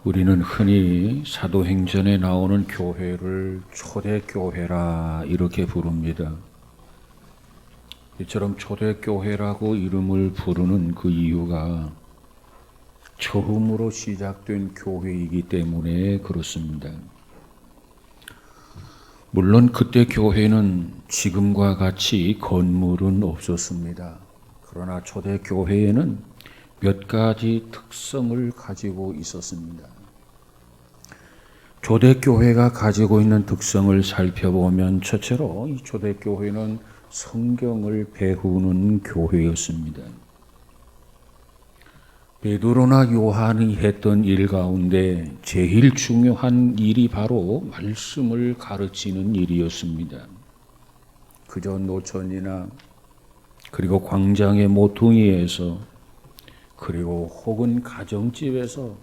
우리는 흔히 사도행전에 나오는 교회를 초대교회라 이렇게 부릅니다. 이처럼 초대교회라고 이름을 부르는 그 이유가 처음으로 시작된 교회이기 때문에 그렇습니다. 물론 그때 교회는 지금과 같이 건물은 없었습니다. 그러나 초대교회에는 몇 가지 특성을 가지고 있었습니다. 초대교회가 가지고 있는 특성을 살펴보면 첫째로 이 초대교회는 성경을 배우는 교회였습니다. 베드로나 요한이 했던 일 가운데 제일 중요한 일이 바로 말씀을 가르치는 일이었습니다. 그저 노천이나 그리고 광장의 모퉁이에서 그리고 혹은 가정집에서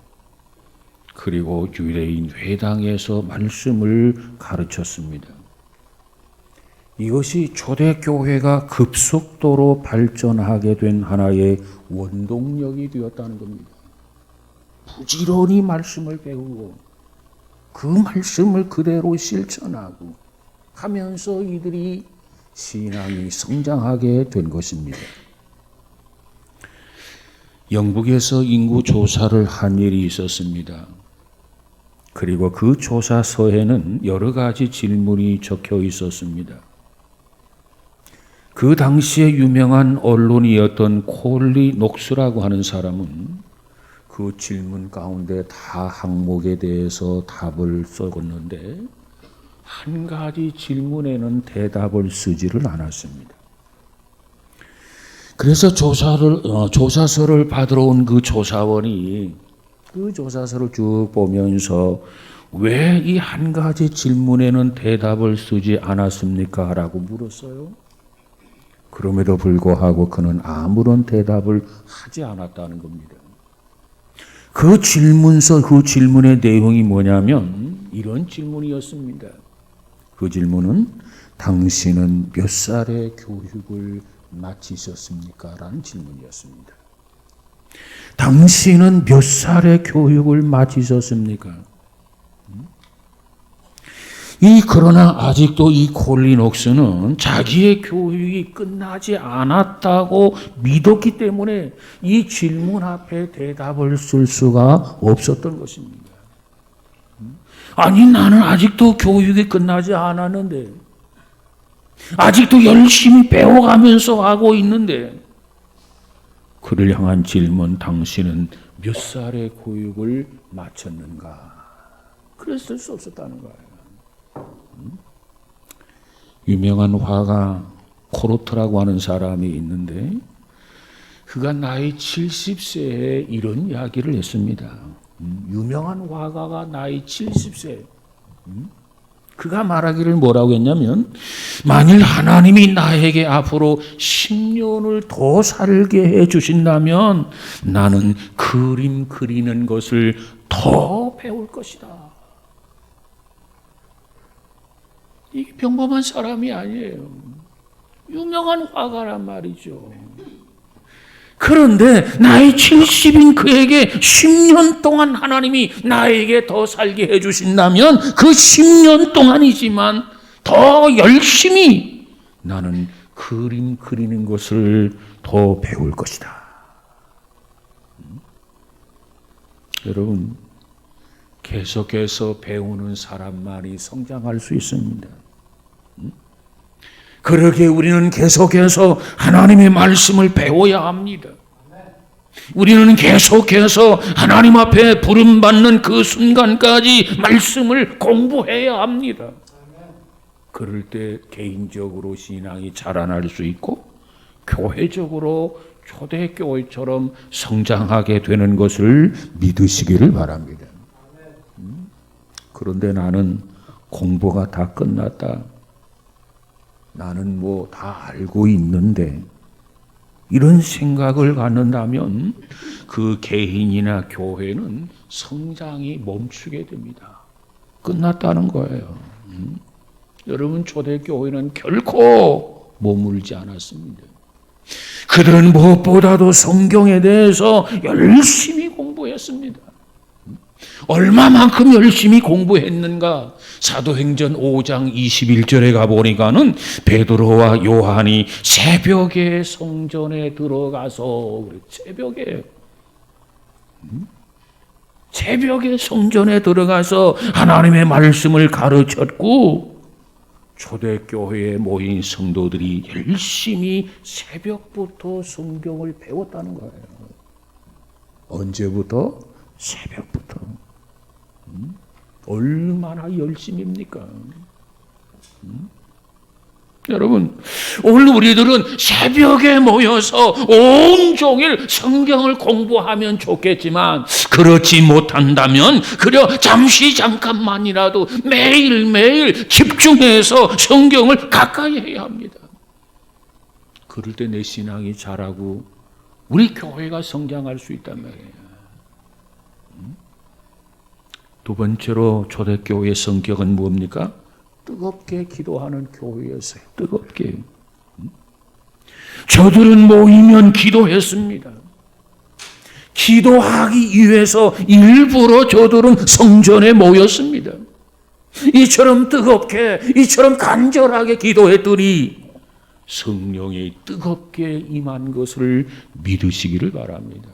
그리고 유대인 회당에서 말씀을 가르쳤습니다. 이것이 초대교회가 급속도로 발전하게 된 하나의 원동력이 되었다는 겁니다. 부지런히 말씀을 배우고 그 말씀을 그대로 실천하고 하면서 이들이 신앙이 성장하게 된 것입니다. 영국에서 인구 조사를 한 일이 있었습니다. 그리고 그 조사서에는 여러 가지 질문이 적혀 있었습니다. 그 당시에 유명한 언론이었던 콜리 녹스라고 하는 사람은 그 질문 가운데 다 항목에 대해서 답을 써었는데 한 가지 질문에는 대답을 쓰지를 않았습니다. 그래서 조사서를 받으러 온 그 조사원이 그 조사서를 쭉 보면서 왜 이 한 가지 질문에는 대답을 쓰지 않았습니까? 라고 물었어요. 그럼에도 불구하고 그는 아무런 대답을 하지 않았다는 겁니다. 그 질문의 내용이 뭐냐면 이런 질문이었습니다. 그 질문은 당신은 몇 살의 교육을 마치셨습니까? 라는 질문이었습니다. 당신은 몇 살의 교육을 마치셨습니까? 그러나 아직도 이 콜리녹스는 자기의 교육이 끝나지 않았다고 믿었기 때문에 이 질문 앞에 대답을 쓸 수가 없었던 것입니다. 아니, 나는 아직도 교육이 끝나지 않았는데 아직도 열심히 배워가면서 하고 있는데 그를 향한 질문, 당신은 몇 살의 교육을 마쳤는가? 그랬을 수 없었다는 거예요. 유명한 화가 코르트라고 하는 사람이 있는데 그가 나이 70세에 이런 이야기를 했습니다. 유명한 화가가 나이 70세 그가 말하기를 뭐라고 했냐면 만일 하나님이 나에게 앞으로 10년을 더 살게 해주신다면 나는 그림 그리는 것을 더 배울 것이다. 이게 평범한 사람이 아니에요. 유명한 화가란 말이죠. 그런데 나이 70인 그에게 10년 동안 하나님이 나에게 더 살게 해주신다면 그 10년 동안이지만 더 열심히 나는 그림 그리는 것을 더 배울 것이다. 여러분, 계속해서 배우는 사람만이 성장할 수 있습니다. 그러기에 우리는 계속해서 하나님의 말씀을 배워야 합니다. 우리는 계속해서 하나님 앞에 부름받는 그 순간까지 말씀을 공부해야 합니다. 그럴 때 개인적으로 신앙이 자라날 수 있고 교회적으로 초대교회처럼 성장하게 되는 것을 믿으시기를 바랍니다. 그런데 나는 공부가 다 끝났다. 나는 뭐 다 알고 있는데 이런 생각을 갖는다면 그 개인이나 교회는 성장이 멈추게 됩니다. 끝났다는 거예요. 여러분, 초대교회는 결코 머물지 않았습니다. 그들은 무엇보다도 성경에 대해서 열심히 공부했습니다. 얼마만큼 열심히 공부했는가? 사도행전 5장 21절에 가보니까는 베드로와 요한이 새벽에 성전에 들어가서, 새벽에 성전에 들어가서 하나님의 말씀을 가르쳤고, 초대교회에 모인 성도들이 열심히 새벽부터 성경을 배웠다는 거예요. 언제부터? 새벽부터. 얼마나 열심입니까? 여러분, 오늘 우리들은 새벽에 모여서 온종일 성경을 공부하면 좋겠지만, 그렇지 못한다면 그려 잠깐만이라도 매일매일 집중해서 성경을 가까이 해야 합니다. 그럴 때 내 신앙이 자라고 우리 교회가 성장할 수 있단 말이에요. 두 번째로 초대교회의 성격은 뭡니까? 뜨겁게 기도하는 교회였어요. 뜨겁게. 저들은 모이면 기도했습니다. 기도하기 위해서 일부러 저들은 성전에 모였습니다. 이처럼 뜨겁게, 이처럼 간절하게 기도했더니 성령이 뜨겁게 임한 것을 믿으시기를 바랍니다.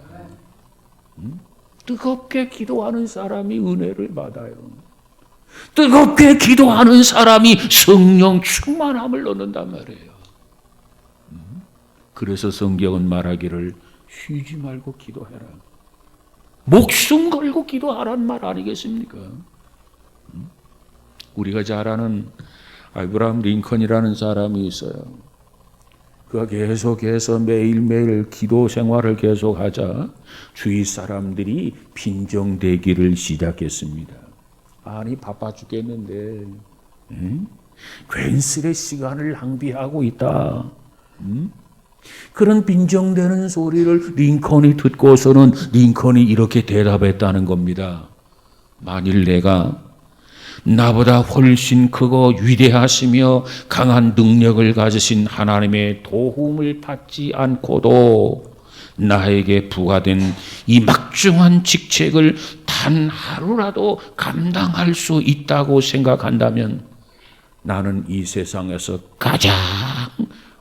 뜨겁게 기도하는 사람이 은혜를 받아요. 뜨겁게 기도하는 사람이 성령 충만함을 얻는단 말이에요. 그래서 성경은 말하기를 쉬지 말고 기도해라. 목숨 걸고 기도하라는 말 아니겠습니까? 우리가 잘 아는 아브라함 링컨이라는 사람이 있어요. 그가 계속해서 매일매일 기도 생활을 계속하자 주위 사람들이 빈정대기를 시작했습니다. 아니 바빠 죽겠는데 괜스레 시간을 낭비하고 있다. 그런 빈정대는 소리를 링컨이 듣고서는 링컨이 이렇게 대답했다는 겁니다. 만일 내가 나보다 훨씬 크고 위대하시며 강한 능력을 가지신 하나님의 도움을 받지 않고도 나에게 부과된 이 막중한 직책을 단 하루라도 감당할 수 있다고 생각한다면 나는 이 세상에서 가장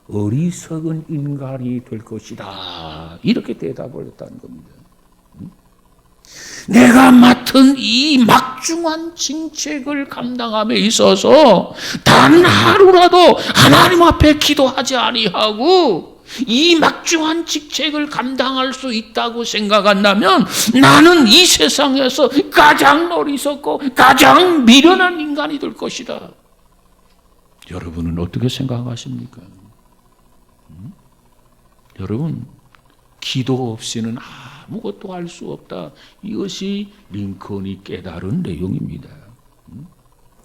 어리석은 인간이 될 것이다. 이렇게 대답을 했다는 겁니다. 내가 맡은 이 막중한 직책을 감당함에 있어서 단 하루라도 하나님 앞에 기도하지 아니하고 이 막중한 직책을 감당할 수 있다고 생각한다면 나는 이 세상에서 가장 어리석고 가장 미련한 인간이 될 것이다. 여러분은 어떻게 생각하십니까? 여러분, 기도 없이는 아무것도 할 수 없다. 이것이 링컨이 깨달은 내용입니다.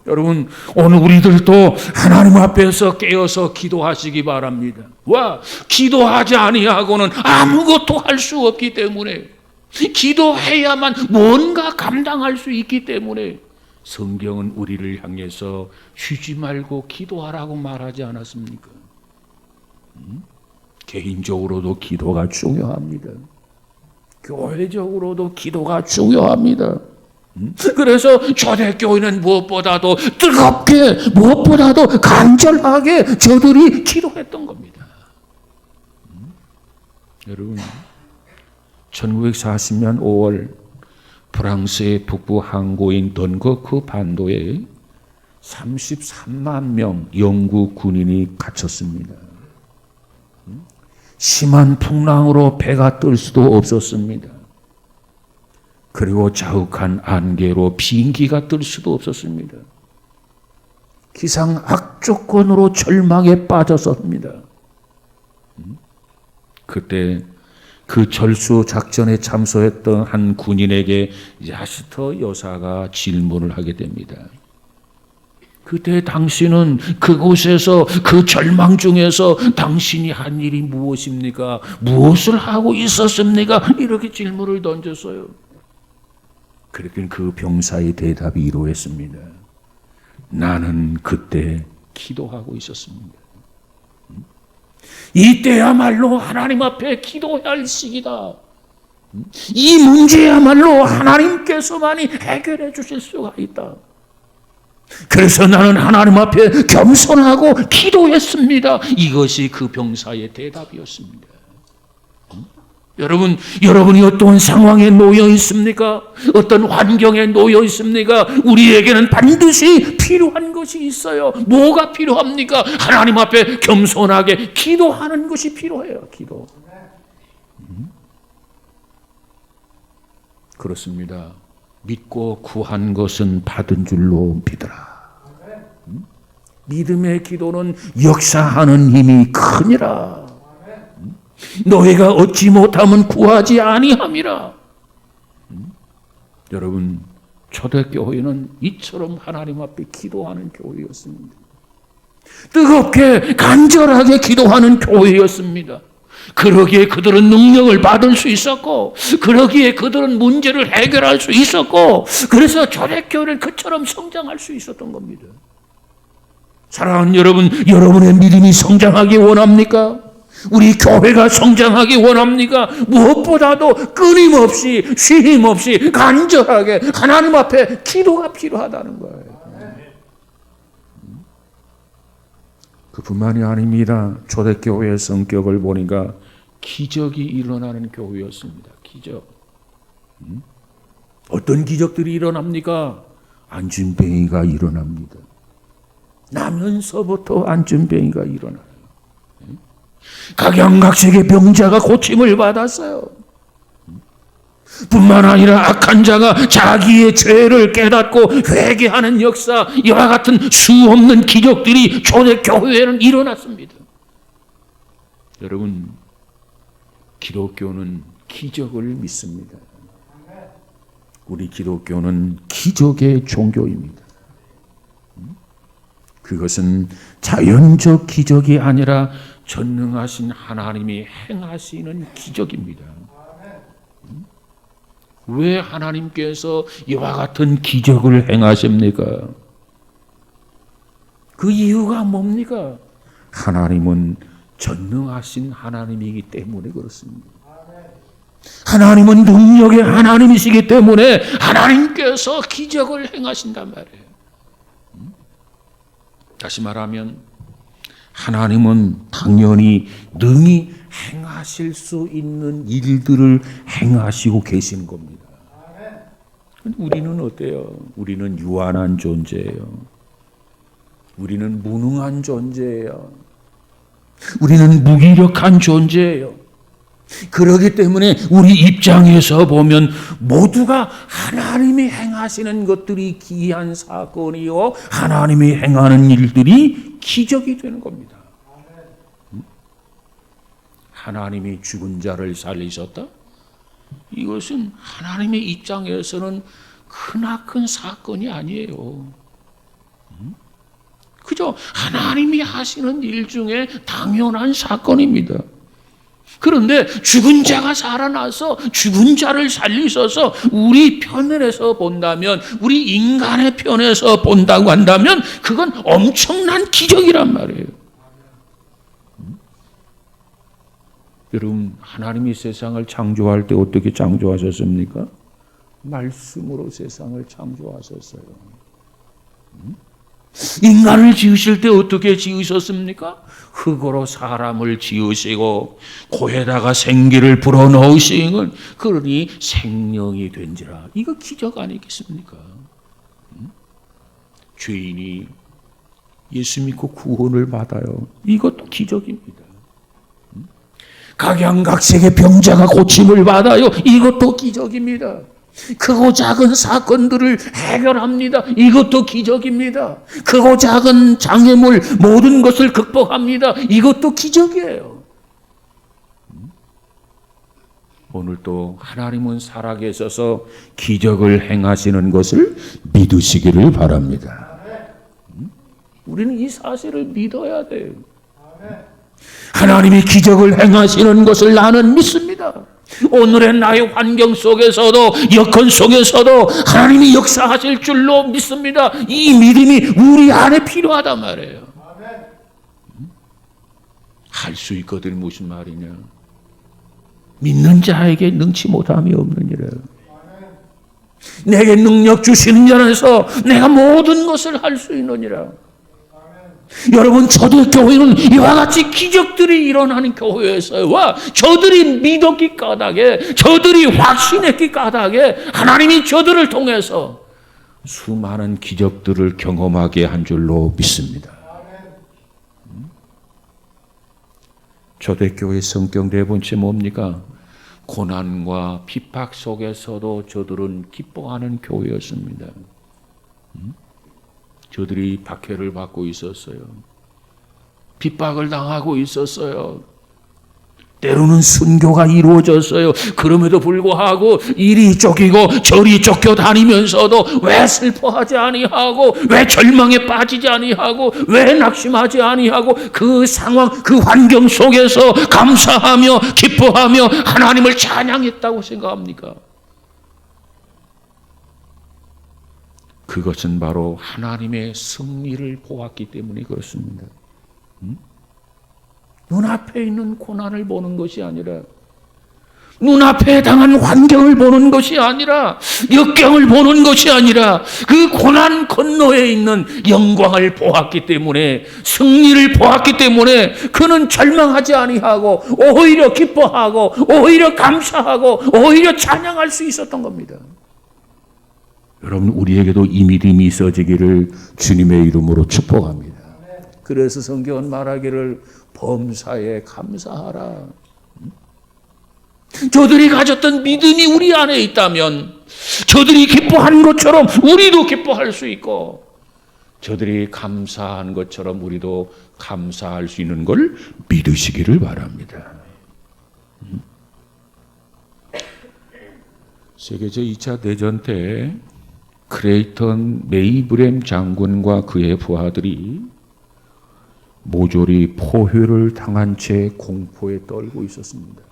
여러분, 오늘 우리들도 하나님 앞에서 깨어서 기도하시기 바랍니다. 와, 기도하지 아니하고는 아무것도 할 수 없기 때문에, 기도해야만 뭔가 감당할 수 있기 때문에 성경은 우리를 향해서 쉬지 말고 기도하라고 말하지 않았습니까? 개인적으로도 기도가 중요합니다. 교회적으로도 기도가 중요합니다. 그래서 초대교회는 무엇보다도 뜨겁게, 무엇보다도 간절하게 저들이 기도했던 겁니다. 여러분, 1940년 5월 프랑스의 북부 항구인 던거크 반도에 33만 명 영국 군인이 갇혔습니다. 심한 풍랑으로 배가 뜰 수도 없었습니다. 그리고 자욱한 안개로 비행기가 뜰 수도 없었습니다. 기상 악조건으로 절망에 빠졌습니다. 그때 그 절수 작전에 참석했던 한 군인에게 야시터 여사가 질문을 하게 됩니다. 그때 당신은 그곳에서 그 절망 중에서 당신이 한 일이 무엇입니까? 무엇을 하고 있었습니까? 이렇게 질문을 던졌어요. 그랬더니 그 병사의 대답이 이러했습니다. 나는 그때 기도하고 있었습니다. 이때야말로 하나님 앞에 기도해야 할 시기다. 이 문제야말로 하나님께서만이 해결해 주실 수가 있다. 그래서 나는 하나님 앞에 겸손하고 기도했습니다. 이것이 그 병사의 대답이었습니다. 여러분이 어떤 상황에 놓여 있습니까? 어떤 환경에 놓여 있습니까? 우리에게는 반드시 필요한 것이 있어요. 뭐가 필요합니까? 하나님 앞에 겸손하게 기도하는 것이 필요해요. 기도. 그렇습니다. 믿고 구한 것은 받은 줄로 믿으라. 믿음의 기도는 역사하는 힘이 크니라. 너희가 얻지 못하면 구하지 아니함이라. 여러분, 초대교회는 이처럼 하나님 앞에 기도하는 교회였습니다. 뜨겁게 간절하게 기도하는 교회였습니다. 그러기에 그들은 능력을 받을 수 있었고, 그러기에 그들은 문제를 해결할 수 있었고, 그래서 초대교회는 그처럼 성장할 수 있었던 겁니다. 사랑하는 여러분, 여러분의 믿음이 성장하기 원합니까? 우리 교회가 성장하기 원합니까? 무엇보다도 끊임없이 쉼없이 간절하게 하나님 앞에 기도가 필요하다는 거예요. 그뿐만이 아닙니다. 초대교회의 성격을 보니까 기적이 일어나는 교회였습니다. 기적. 어떤 기적들이 일어납니까? 안진뱅이가 일어납니다. 나면서부터 안진뱅이가 일어나요. 각양각색의 병자가 고침을 받았어요. 뿐만 아니라 악한 자가 자기의 죄를 깨닫고 회개하는 역사, 이와 같은 수없는 기적들이 초대교회에는 일어났습니다. 여러분, 기독교는 기적을 믿습니다. 우리 기독교는 기적의 종교입니다. 그것은 자연적 기적이 아니라 전능하신 하나님이 행하시는 기적입니다. 왜 하나님께서 이와 같은 기적을 행하십니까? 그 이유가 뭡니까? 하나님은 전능하신 하나님이기 때문에 그렇습니다. 하나님은 능력의 하나님이시기 때문에 하나님께서 기적을 행하신단 말이에요. 다시 말하면 하나님은 당연히 능히 행하실 수 있는 일들을 행하시고 계신 겁니다. 우리는 어때요? 우리는 유한한 존재예요. 우리는 무능한 존재예요. 우리는 무기력한 존재예요. 그렇기 때문에 우리 입장에서 보면 모두가 하나님이 행하시는 것들이 기이한 사건이요, 하나님이 행하는 일들이 기적이 되는 겁니다. 하나님이 죽은 자를 살리셨다? 이것은 하나님의 입장에서는 크나큰 사건이 아니에요. 그저 하나님이 하시는 일 중에 당연한 사건입니다. 그런데 죽은 자가 살아나서 죽은 자를 살리셔서 우리 편에서 본다면, 우리 인간의 편에서 본다고 한다면 그건 엄청난 기적이란 말이에요. 여러분, 하나님이 세상을 창조할 때 어떻게 창조하셨습니까? 말씀으로 세상을 창조하셨어요. 인간을 지으실 때 어떻게 지으셨습니까? 흙으로 사람을 지으시고 코에다가 생기를 불어넣으시는, 그러니 생명이 된지라. 이거 기적 아니겠습니까? 죄인이 예수 믿고 구원을 받아요. 이것도 기적입니다. 각양각색의 병자가 고침을 받아요. 이것도 기적입니다. 크고 작은 사건들을 해결합니다. 이것도 기적입니다. 크고 작은 장애물 모든 것을 극복합니다. 이것도 기적이에요. 오늘도 하나님은 살아계셔서 기적을 행하시는 것을 믿으시기를 바랍니다. 우리는 이 사실을 믿어야 돼요. 하나님이 기적을 행하시는 것을 나는 믿습니다. 오늘의 나의 환경 속에서도, 여건 속에서도 하나님이 역사하실 줄로 믿습니다. 이 믿음이 우리 안에 필요하단 말이에요. 할 수 있거든. 무슨 말이냐? 믿는 자에게 능치 못함이 없느니라. 내게 능력 주시는 자라서 내가 모든 것을 할 수 있느니라. 여러분, 초대교회는 이와 같이 기적들이 일어나는 교회에서와 저들이 믿었기 까닭에, 저들이 확신했기 까닭에 하나님이 저들을 통해서 수많은 기적들을 경험하게 한 줄로 믿습니다. 초대교회의 성격 네 번째 뭡니까? 고난과 핍박 속에서도 저들은 기뻐하는 교회였습니다. 저들이 박해를 받고 있었어요. 핍박을 당하고 있었어요. 때로는 순교가 이루어졌어요. 그럼에도 불구하고 이리 쫓기고 저리 쫓겨다니면서도 왜 슬퍼하지 아니하고, 왜 절망에 빠지지 아니하고, 왜 낙심하지 아니하고, 그 상황, 그 환경 속에서 감사하며 기뻐하며 하나님을 찬양했다고 생각합니까? 그것은 바로 하나님의 승리를 보았기 때문에 그렇습니다. 눈앞에 있는 고난을 보는 것이 아니라, 눈앞에 당한 환경을 보는 것이 아니라, 역경을 보는 것이 아니라 그 고난 건너에 있는 영광을 보았기 때문에, 승리를 보았기 때문에 그는 절망하지 아니하고 오히려 기뻐하고 오히려 감사하고 오히려 찬양할 수 있었던 겁니다. 여러분, 우리에게도 이 믿음이 있어지기를 주님의 이름으로 축복합니다. 그래서 성경은 말하기를 범사에 감사하라. 저들이 가졌던 믿음이 우리 안에 있다면 저들이 기뻐한 것처럼 우리도 기뻐할 수 있고, 저들이 감사한 것처럼 우리도 감사할 수 있는 걸 믿으시기를 바랍니다. 세계적 2차 대전 때 크레이턴 메이브렘 장군과 그의 부하들이 모조리 포효를 당한 채 공포에 떨고 있었습니다.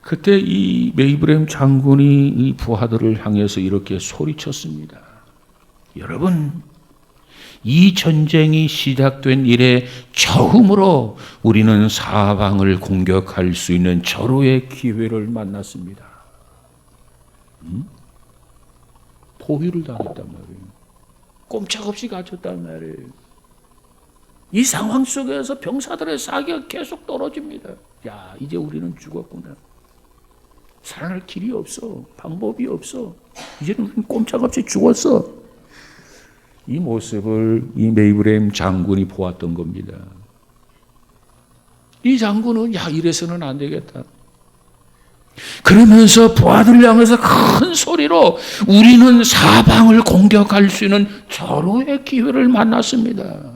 그때 이 메이브렘 장군이 이 부하들을 향해서 이렇게 소리쳤습니다. 여러분, 이 전쟁이 시작된 이래 처음으로 우리는 사방을 공격할 수 있는 절호의 기회를 만났습니다. 포위를 당했단 말이에요. 꼼짝없이 가졌단 말이에요. 이 상황 속에서 병사들의 사기가 계속 떨어집니다. 야, 이제 우리는 죽었구나. 살아날 길이 없어. 방법이 없어. 이제는 우리는 꼼짝없이 죽었어. 이 모습을 이 메이브렘 장군이 보았던 겁니다. 이 장군은 야, 이래서는 안 되겠다. 그러면서 부하들을 향해서 큰 소리로 우리는 사방을 공격할 수 있는 절호의 기회를 만났습니다.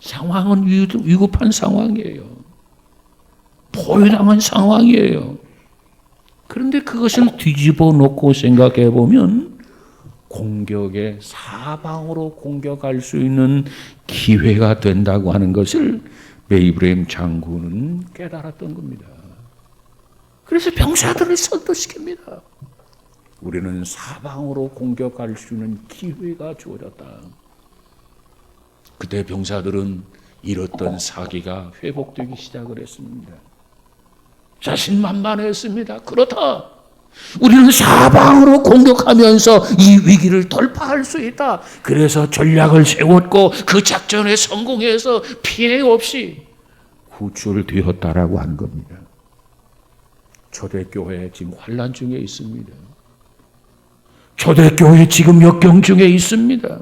상황은 위급한 상황이에요. 포위당한 상황이에요. 그런데 그것을 뒤집어 놓고 생각해 보면 공격의 사방으로 공격할 수 있는 기회가 된다고 하는 것을 메이브렘 장군은 깨달았던 겁니다. 그래서 병사들을 선도시킵니다. 우리는 사방으로 공격할 수 있는 기회가 주어졌다. 그때 병사들은 잃었던 사기가 회복되기 시작을 했습니다. 자신만만했습니다. 그렇다. 우리는 사방으로 공격하면서 이 위기를 돌파할 수 있다. 그래서 전략을 세웠고 그 작전에 성공해서 피해 없이 구출되었다라고 하는 겁니다. 초대교회 지금 환난 중에 있습니다. 초대교회 지금 역경 중에 있습니다.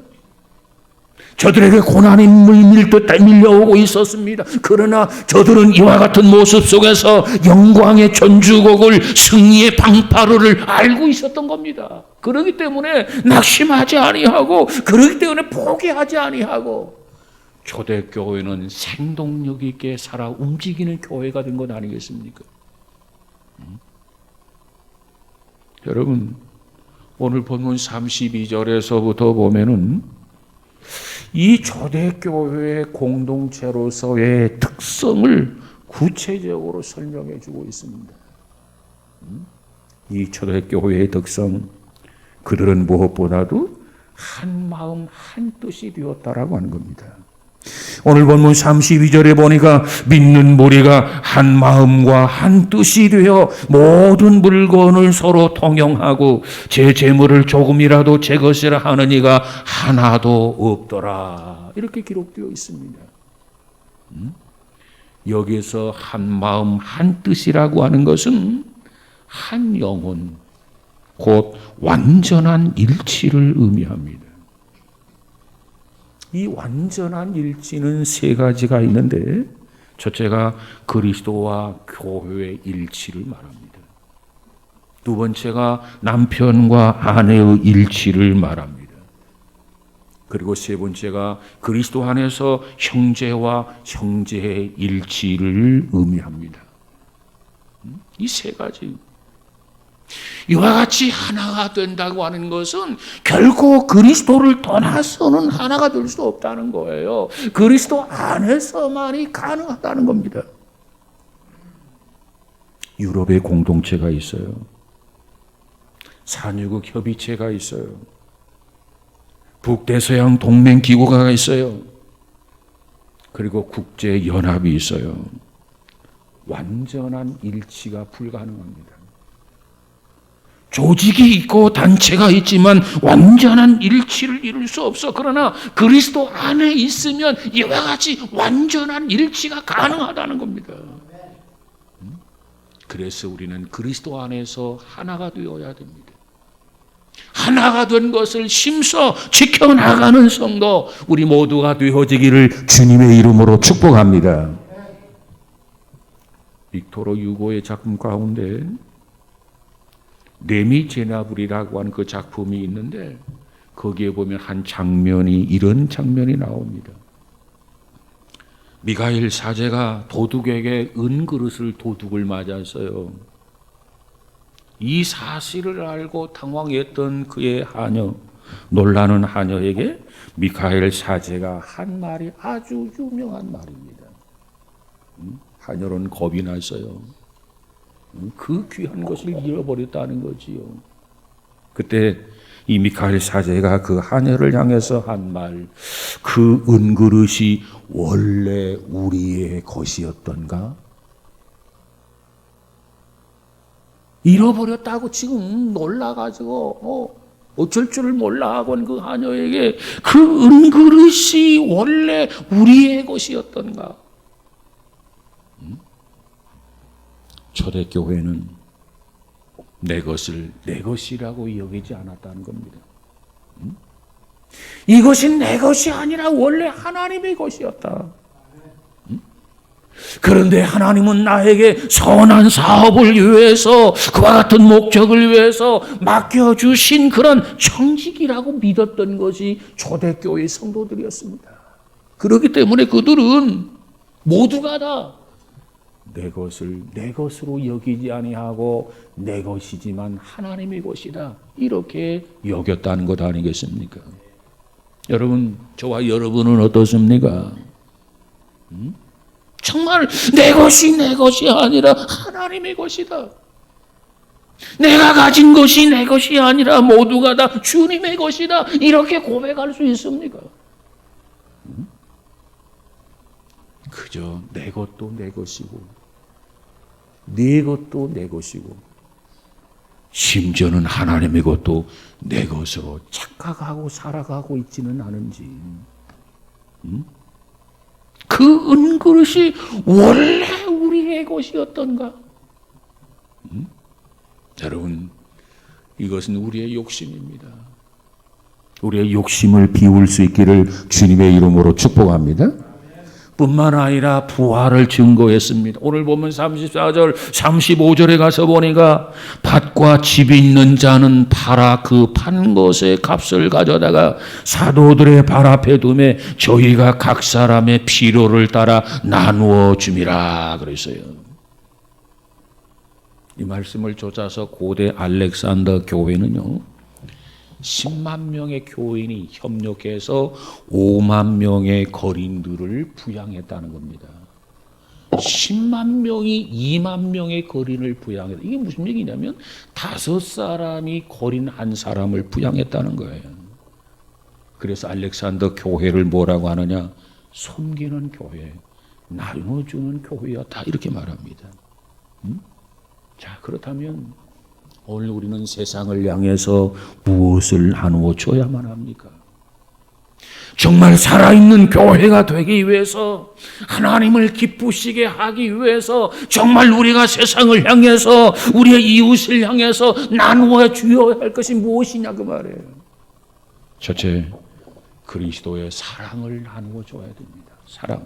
저들에게 고난이 물밀듯 밀려오고 있었습니다. 그러나 저들은 이와 같은 모습 속에서 영광의 전주곡을, 승리의 방파루를 알고 있었던 겁니다. 그렇기 때문에 낙심하지 아니하고, 그렇기 때문에 포기하지 아니하고, 초대교회는 생동력 있게 살아 움직이는 교회가 된 것 아니겠습니까? 여러분, 오늘 본문 32절에서부터 보면은 이 초대교회의 공동체로서의 특성을 구체적으로 설명해 주고 있습니다. 이 초대교회의 특성, 그들은 무엇보다도 한 마음 한 뜻이 되었다라고 하는 겁니다. 오늘 본문 32절에 보니까 믿는 무리가 한 마음과 한 뜻이 되어 모든 물건을 서로 통용하고 제 재물을 조금이라도 제 것이라 하는 이가 하나도 없더라. 이렇게 기록되어 있습니다. 여기에서 한 마음 한 뜻이라고 하는 것은 한 영혼, 곧 완전한 일치를 의미합니다. 이 완전한 일치는 세 가지가 있는데, 첫째가 그리스도와 교회의 일치를 말합니다. 두 번째가 남편과 아내의 일치를 말합니다. 그리고 세 번째가 그리스도 안에서 형제와 형제의 일치를 의미합니다. 이 세 가지. 이와 같이 하나가 된다고 하는 것은 결코 그리스도를 떠나서는 하나가 될 수 없다는 거예요. 그리스도 안에서만이 가능하다는 겁니다. 유럽에 공동체가 있어요. 산유국 협의체가 있어요. 북대서양 동맹기구가 있어요. 그리고 국제연합이 있어요. 완전한 일치가 불가능합니다. 조직이 있고 단체가 있지만 완전한 일치를 이룰 수 없어. 그러나 그리스도 안에 있으면 이와 같이 완전한 일치가 가능하다는 겁니다. 그래서 우리는 그리스도 안에서 하나가 되어야 됩니다. 하나가 된 것을 심써 지켜나가는 성도, 우리 모두가 되어지기를 주님의 이름으로 축복합니다. 빅토르 유고의 작품 가운데 네미제나불이라고 하는 그 작품이 있는데, 거기에 보면 한 장면이, 이런 장면이 나옵니다. 미가엘 사제가 도둑에게 은그릇을 도둑을 맞았어요. 이 사실을 알고 당황했던 그의 하녀, 놀라는 하녀에게 미가엘 사제가 한 말이 아주 유명한 말입니다. 하녀는 겁이 났어요. 그 귀한 것을 잃어버렸다는 거지요. 그때 이 미가엘 사제가 그 하녀를 향해서 한 말, 그 은그릇이 원래 우리의 것이었던가? 잃어버렸다고 지금 놀라가지고 어쩔 줄을 몰라 하곤 그 하녀에게 그 은그릇이 원래 우리의 것이었던가? 초대교회는 내 것을 내 것이라고 여기지 않았다는 겁니다. 이것이 내 것이 아니라 원래 하나님의 것이었다. 그런데 하나님은 나에게 선한 사업을 위해서, 그와 같은 목적을 위해서 맡겨주신 그런 청직이라고 믿었던 것이 초대교회 성도들이었습니다. 그렇기 때문에 그들은 모두가 다 내 것을 내 것으로 여기지 아니하고 내 것이지만 하나님의 것이다, 이렇게 여겼다는 것 아니겠습니까? 여러분, 저와 여러분은 어떻습니까? 정말 내 것이 내 것이 아니라 하나님의 것이다. 내가 가진 것이 내 것이 아니라 모두가 다 주님의 것이다, 이렇게 고백할 수 있습니까? 그저 내 것도 내 것이고 네 것도 내 것이고 심지어는 하나님의 것도 내 것으로 착각하고 살아가고 있지는 않은지, 그 은그릇이 원래 우리의 것이었던가? 여러분, 이것은 우리의 욕심입니다. 우리의 욕심을 비울 수 있기를 주님의 이름으로 축복합니다. 뿐만 아니라 부활을 증거했습니다. 오늘 보면 34절, 35절에 가서 보니까 밭과 집이 있는 자는 팔아 그 판 것의 값을 가져다가 사도들의 발 앞에 두매 저희가 각 사람의 필요를 따라 나누어 줌이라 그랬어요. 이 말씀을 쫓아서 고대 알렉산더 교회는요, 10만 명의 교인이 협력해서 5만 명의 거린들을 부양했다는 겁니다. 10만 명이 2만 명의 거린을 부양했다. 이게 무슨 얘기냐면 5사람이 거린 한 사람을 부양했다는 거예요. 그래서 알렉산더 교회를 뭐라고 하느냐? 섬기는 교회, 나눠주는 교회였다. 이렇게 말합니다. 자, 그렇다면 오늘 우리는 세상을 향해서 무엇을 나누어 줘야만 합니까? 정말 살아있는 교회가 되기 위해서, 하나님을 기쁘시게 하기 위해서 정말 우리가 세상을 향해서, 우리의 이웃을 향해서 나누어 주어야 할 것이 무엇이냐 그 말이에요. 첫째, 그리스도의 사랑을 나누어 줘야 됩니다. 사랑.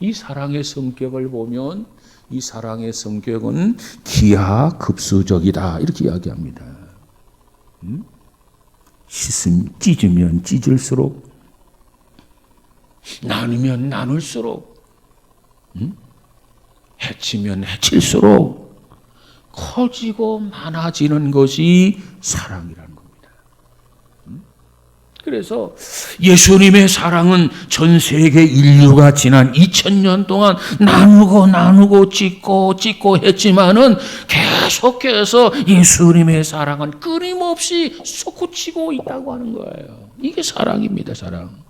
이 사랑의 성격을 보면 이 사랑의 성격은 기하급수적이다 이렇게 이야기합니다. 찢으면 찢을수록, 나누면 나눌수록, 해치면 해칠수록 커지고 많아지는 것이 사랑이라는 겁니다. 그래서 예수님의 사랑은 전 세계 인류가 지난 2000년 동안 나누고 찢고 했지만은 계속해서 예수님의 사랑은 끊임없이 솟구치고 있다고 하는 거예요. 이게 사랑입니다, 사랑.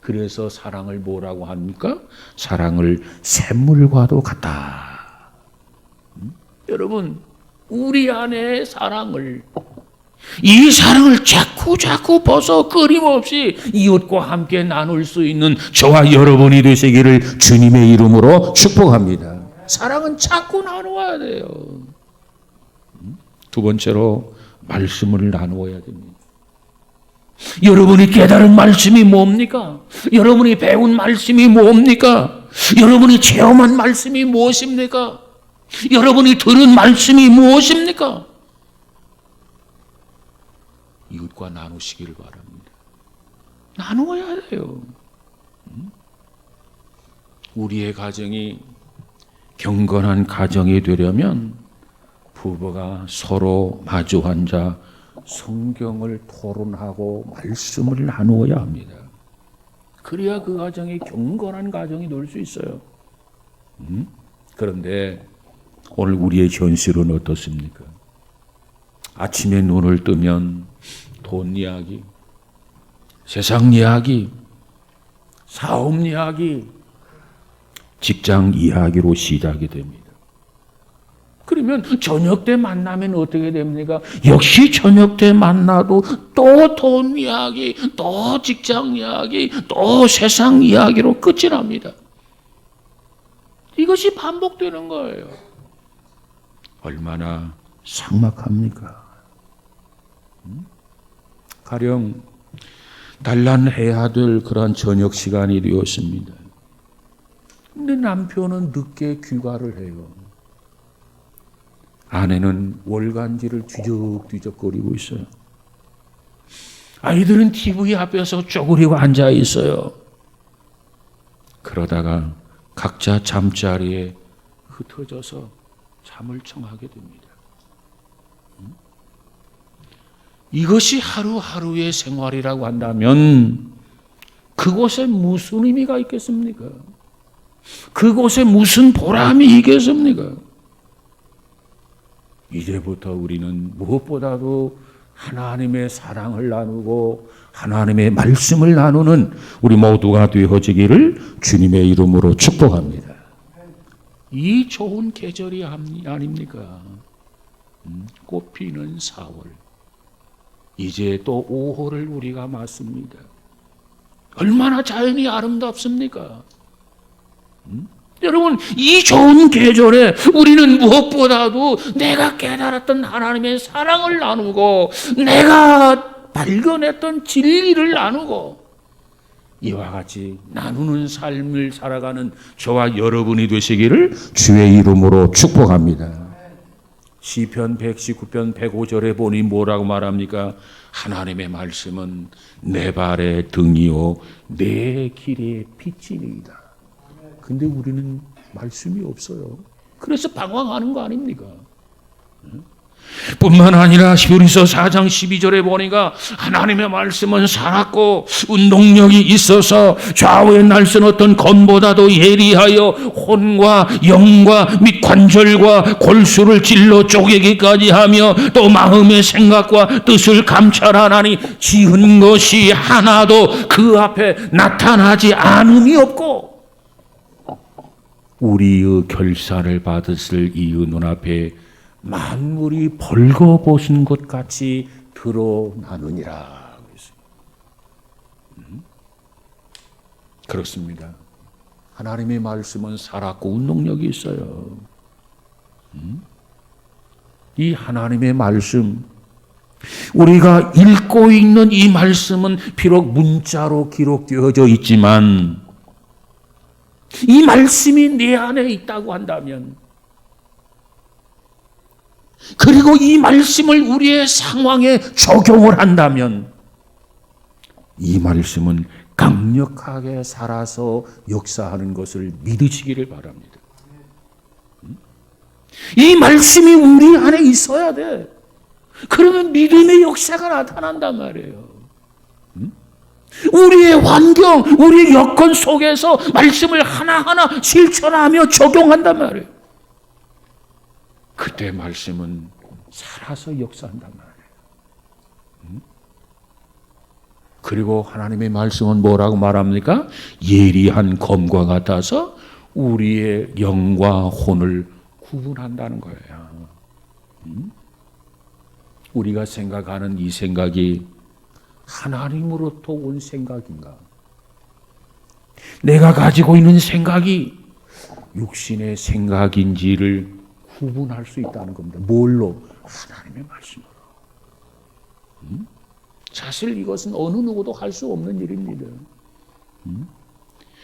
그래서 사랑을 뭐라고 합니까? 사랑을 샘물과도 같다. 여러분, 우리 안에 사랑을, 이 사랑을 자꾸 벗어 끊임없이 이웃과 함께 나눌 수 있는 저와 여러분이 되시기를 주님의 이름으로 축복합니다. 사랑은 자꾸 나누어야 돼요. 두 번째로 말씀을 나누어야 됩니다. 여러분이 깨달은 말씀이 뭡니까? 여러분이 배운 말씀이 뭡니까? 여러분이 체험한 말씀이 무엇입니까? 여러분이 들은 말씀이 무엇입니까? 이웃과 나누시기를 바랍니다. 나누어야 돼요. 우리의 가정이 경건한 가정이 되려면 부부가 서로 마주 앉아 성경을 토론하고 말씀을 나누어야 합니다. 그래야 그 가정이 경건한 가정이 될 수 있어요. 그런데 오늘 우리의 현실은 어떻습니까? 아침에 눈을 뜨면 돈 이야기, 세상 이야기, 사업 이야기, 직장 이야기로 시작이 됩니다. 그러면 저녁 때 만나면 어떻게 됩니까? 역시 저녁 때 만나도 또 돈 이야기, 또 직장 이야기, 또 세상 이야기로 끝이 납니다. 이것이 반복되는 거예요. 얼마나 삭막합니까? 가령 단란해야 될 그런 저녁 시간이 되었습니다. 근데 남편은 늦게 귀가를 해요. 아내는 월간지를 뒤적뒤적거리고 있어요. 아이들은 TV 앞에서 쪼그리고 앉아 있어요. 그러다가 각자 잠자리에 흩어져서 잠을 청하게 됩니다. 이것이 하루하루의 생활이라고 한다면 그곳에 무슨 의미가 있겠습니까? 그곳에 무슨 보람이 있겠습니까? 이제부터 우리는 무엇보다도 하나님의 사랑을 나누고 하나님의 말씀을 나누는 우리 모두가 되어지기를 주님의 이름으로 축복합니다. 이 좋은 계절이 아닙니까? 꽃피는 4월. 이제 또 5호를 우리가 맞습니다. 얼마나 자연이 아름답습니까? 여러분, 이 좋은 계절에 우리는 무엇보다도 내가 깨달았던 하나님의 사랑을 나누고 내가 발견했던 진리를 나누고 이와 같이 나누는 삶을 살아가는 저와 여러분이 되시기를 주의 이름으로 축복합니다. 시편 119편 105절에 보니 뭐라고 말합니까? 하나님의 말씀은 내 발의 등이요 내 길의 빛이니이다. 근데 우리는 말씀이 없어요. 그래서 방황하는 거 아닙니까? 뿐만 아니라 히브리서 4장 12절에 보니까 하나님의 말씀은 살았고 운동력이 있어서 좌우에 날선 어떤 검보다도 예리하여 혼과 영과 및 관절과 골수를 찔러 쪼개기까지 하며 또 마음의 생각과 뜻을 감찰하나니 지은 것이 하나도 그 앞에 나타나지 않음이 없고 우리의 결사를 받으실 이의 눈앞에 만물이 벌거벗은 것 같이 드러나느니라. 그렇습니다. 하나님의 말씀은 살았고 운동력이 있어요. 이 하나님의 말씀, 우리가 읽고 있는 이 말씀은 비록 문자로 기록되어져 있지만 이 말씀이 내 안에 있다고 한다면, 그리고 이 말씀을 우리의 상황에 적용을 한다면 이 말씀은 강력하게 살아서 역사하는 것을 믿으시기를 바랍니다. 이 말씀이 우리 안에 있어야 돼. 그러면 믿음의 역사가 나타난단 말이에요. 우리의 환경, 우리의 여건 속에서 말씀을 하나하나 실천하며 적용한단 말이에요. 그때 말씀은 살아서 역사한단 말이에요. 그리고 하나님의 말씀은 뭐라고 말합니까? 예리한 검과 같아서 우리의 영과 혼을 구분한다는 거예요. 우리가 생각하는 이 생각이 하나님으로부터 온 생각인가? 내가 가지고 있는 생각이 육신의 생각인지를 구분할 수 있다는 겁니다. 뭘로? 하나님의 말씀으로. 사실 이것은 어느 누구도 할 수 없는 일입니다.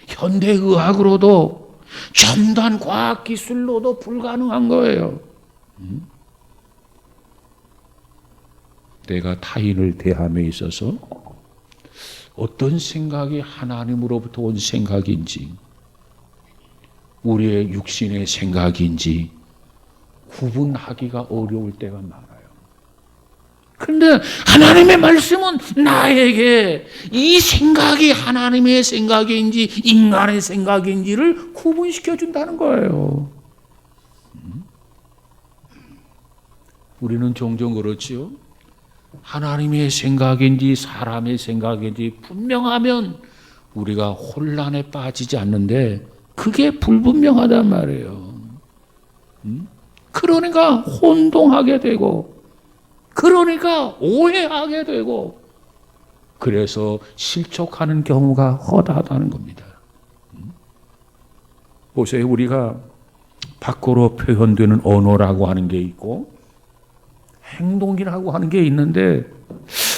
현대의학으로도 첨단 과학기술로도 불가능한 거예요. 내가 타인을 대함에 있어서 어떤 생각이 하나님으로부터 온 생각인지 우리의 육신의 생각인지 구분하기가 어려울 때가 많아요. 그런데 하나님의 말씀은 나에게 이 생각이 하나님의 생각인지 인간의 생각인지를 구분시켜 준다는 거예요. 우리는 종종 그렇지요. 하나님의 생각인지 사람의 생각인지 분명하면 우리가 혼란에 빠지지 않는데 그게 불분명하단 말이에요. 그러니까 혼동하게 되고 그러니까 오해하게 되고 그래서 실족하는 경우가 허다하다는 겁니다. 보세요. 우리가 밖으로 표현되는 언어라고 하는 게 있고 행동이라고 하는 게 있는데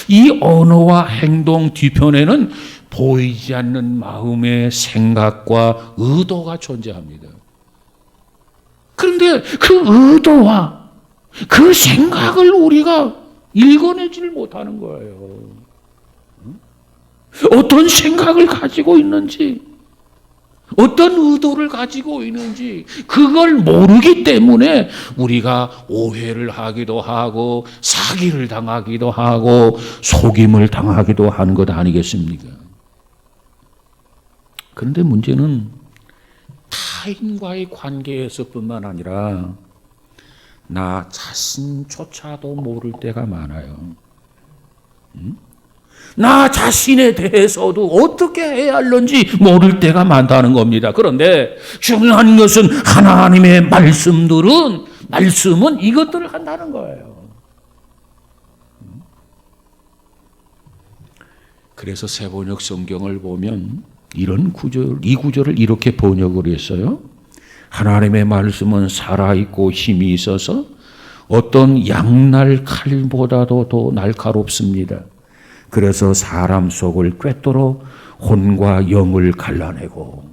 이 언어와 행동 뒤편에는 보이지 않는 마음의 생각과 의도가 존재합니다. 그런데 그 의도와 그 생각을 우리가 읽어내지를 못하는 거예요. 어떤 생각을 가지고 있는지, 어떤 의도를 가지고 있는지 그걸 모르기 때문에 우리가 오해를 하기도 하고 사기를 당하기도 하고 속임을 당하기도 하는 것 아니겠습니까? 그런데 문제는 타인과의 관계에서뿐만 아니라 나 자신조차도 모를 때가 많아요. 나 자신에 대해서도 어떻게 해야 할는지 모를 때가 많다는 겁니다. 그런데 중요한 것은 하나님의 말씀은 이것들을 한다는 거예요. 그래서 세번역 성경을 보면 이 구절을 이렇게 번역을 했어요. 하나님의 말씀은 살아있고 힘이 있어서 어떤 양날 칼보다도 더 날카롭습니다. 그래서 사람 속을 꿰뚫어 혼과 영을 갈라내고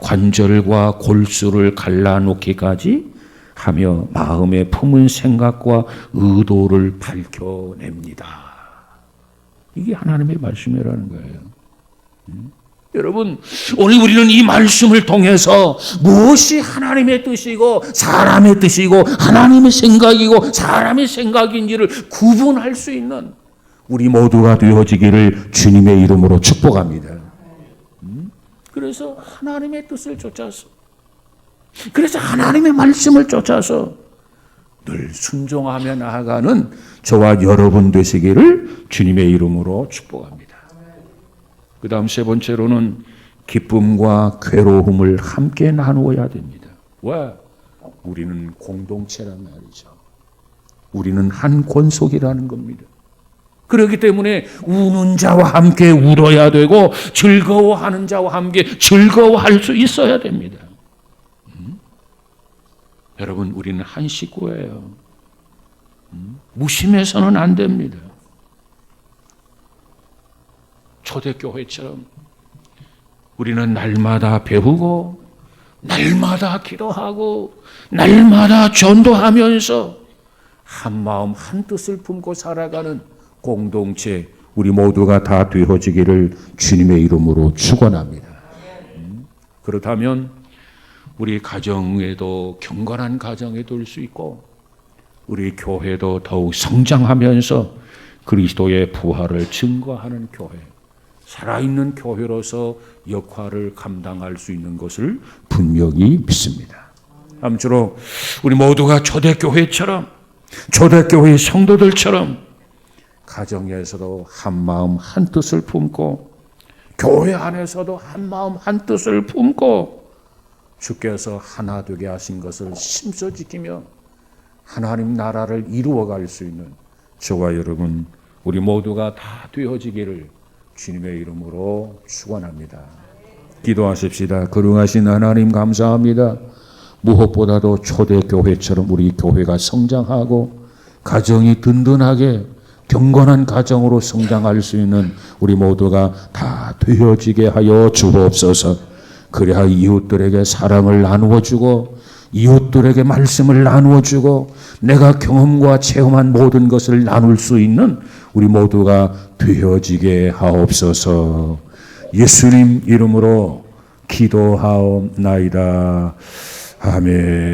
관절과 골수를 갈라놓기까지 하며 마음에 품은 생각과 의도를 밝혀냅니다. 이게 하나님의 말씀이라는 거예요. 여러분, 오늘 우리는 이 말씀을 통해서 무엇이 하나님의 뜻이고 사람의 뜻이고 하나님의 생각이고 사람의 생각인지를 구분할 수 있는 우리 모두가 되어지기를 주님의 이름으로 축복합니다. 그래서 하나님의 뜻을 쫓아서, 그래서 하나님의 말씀을 쫓아서 늘 순종하며 나아가는 저와 여러분 되시기를 주님의 이름으로 축복합니다. 그 다음 세 번째로는 기쁨과 괴로움을 함께 나누어야 됩니다. 왜? 우리는 공동체란 말이죠. 우리는 한 권속이라는 겁니다. 그렇기 때문에 우는 자와 함께 울어야 되고 즐거워하는 자와 함께 즐거워할 수 있어야 됩니다. 여러분, 우리는 한 식구예요. 무심해서는 안 됩니다. 초대교회처럼 우리는 날마다 배우고 날마다 기도하고 날마다 전도하면서 한 마음 한 뜻을 품고 살아가는 공동체, 우리 모두가 다 되어지기를 주님의 이름으로 축원합니다. 그렇다면 우리 가정에도 경건한 가정이 될 수 있고 우리 교회도 더욱 성장하면서 그리스도의 부활을 증거하는 교회, 살아있는 교회로서 역할을 감당할 수 있는 것을 분명히 믿습니다. 아무쪼록 우리 모두가 초대교회처럼, 초대교회 성도들처럼 가정에서도 한 마음 한 뜻을 품고 교회 안에서도 한 마음 한 뜻을 품고 주께서 하나 되게 하신 것을 심써 지키며 하나님 나라를 이루어갈 수 있는 저와 여러분 우리 모두가 다 되어지기를 주님의 이름으로 축원합니다. 기도하십시다. 거룩하신 하나님 감사합니다. 무엇보다도 초대교회처럼 우리 교회가 성장하고 가정이 든든하게 경건한 가정으로 성장할 수 있는 우리 모두가 다 되어지게 하여 주옵소서. 그래야 이웃들에게 사랑을 나누어주고 이웃들에게 말씀을 나누어주고 내가 경험과 체험한 모든 것을 나눌 수 있는 우리 모두가 되어지게 하옵소서. 예수님 이름으로 기도하옵나이다. 아멘.